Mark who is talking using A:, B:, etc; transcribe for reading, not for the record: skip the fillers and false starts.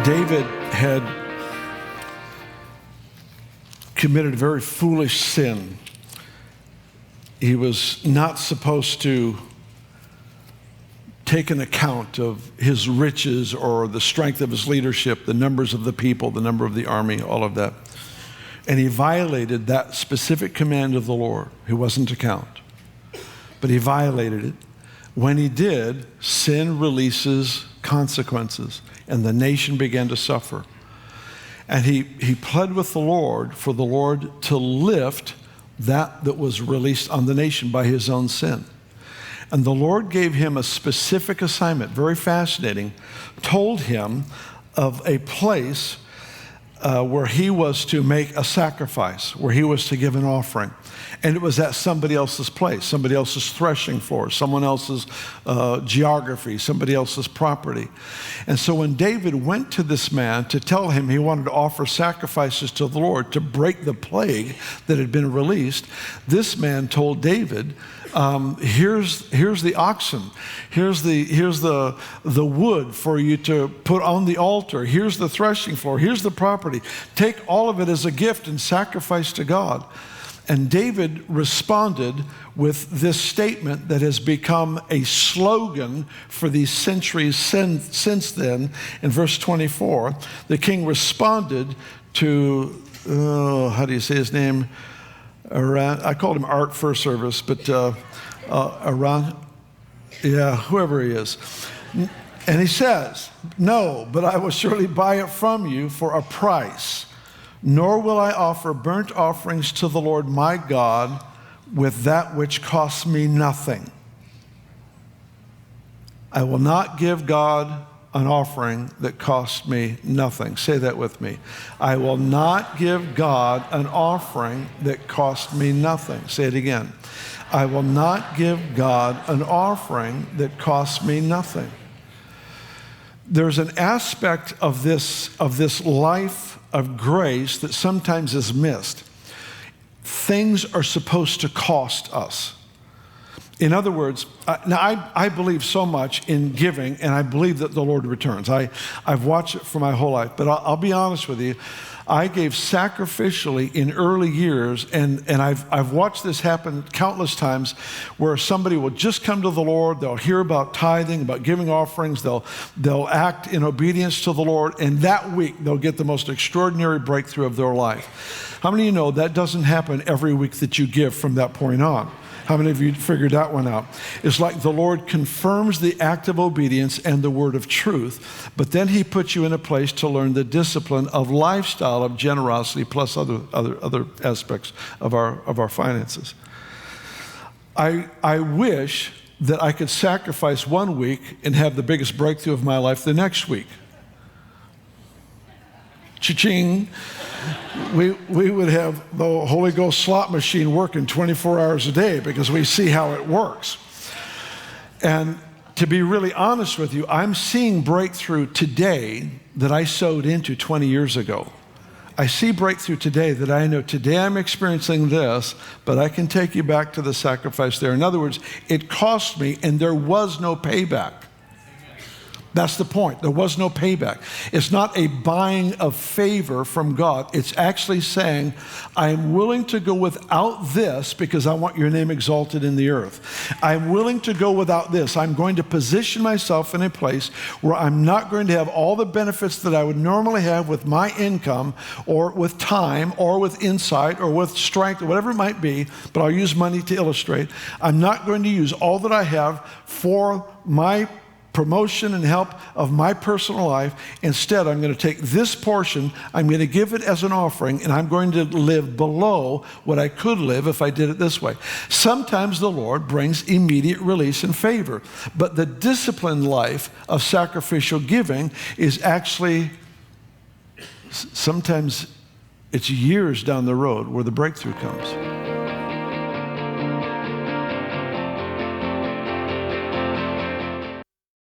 A: David had committed a very foolish sin. He was not supposed to take an account of his riches or the strength of his leadership, the numbers of the people, the number of the army, all of that. And he violated that specific command of the Lord. He wasn't to count, but he violated it. When he did, sin releases consequences, and the nation began to suffer. And he pled with the Lord for the Lord to lift that was released on the nation by his own sin. And the Lord gave him a specific assignment, very fascinating, told him of a place where he was to make a sacrifice, where he was to give an offering. And it was at somebody else's place, somebody else's threshing floor, someone else's geography, somebody else's property. And so when David went to this man to tell him he wanted to offer sacrifices to the Lord to break the plague that had been released, this man told David, here's the oxen, here's the wood for you to put on the altar, here's the threshing floor, here's the property. Take all of it as a gift and sacrifice to God. And David responded with this statement that has become a slogan for these centuries since then. In verse 24, the king responded to, how do you say his name? I called him Art First Service, but Aran, whoever he is. And he says, "No, but I will surely buy it from you for a price. Nor will I offer burnt offerings to the Lord my God with that which costs me nothing." I will not give God an offering that costs me nothing. Say that with me. I will not give God an offering that costs me nothing. Say it again. I will not give God an offering that costs me nothing. There's an aspect of this life of grace that sometimes is missed. Things are supposed to cost us. In other words, I believe so much in giving, and I believe that the Lord returns. I've watched it for my whole life, but I'll be honest with you. I gave sacrificially in early years, and I've watched this happen countless times, where somebody will just come to the Lord, they'll hear about tithing, about giving offerings, they'll act in obedience to the Lord, and that week they'll get the most extraordinary breakthrough of their life. How many of you know that doesn't happen every week that you give from that point on? How many of you figured that one out? It's like the Lord confirms the act of obedience and the word of truth, but then he puts you in a place to learn the discipline of lifestyle of generosity plus other aspects of our finances. I wish that I could sacrifice one week and have the biggest breakthrough of my life the next week. Cha-ching. We would have the Holy Ghost slot machine working 24 hours a day because we see how it works. And to be really honest with you, I'm seeing breakthrough today that I sowed into 20 years ago. I see breakthrough today that I know today I'm experiencing this, but I can take you back to the sacrifice there. In other words, it cost me and there was no payback. That's the point. There was no payback. It's not a buying of favor from God. It's actually saying, I'm willing to go without this because I want your name exalted in the earth. I'm willing to go without this. I'm going to position myself in a place where I'm not going to have all the benefits that I would normally have with my income or with time or with insight or with strength or whatever it might be, but I'll use money to illustrate. I'm not going to use all that I have for my promotion and help of my personal life. Instead, I'm going to take this portion, I'm going to give it as an offering, and I'm going to live below what I could live if I did it this way. Sometimes the Lord brings immediate release and favor, but the disciplined life of sacrificial giving is actually, sometimes it's years down the road where the breakthrough comes.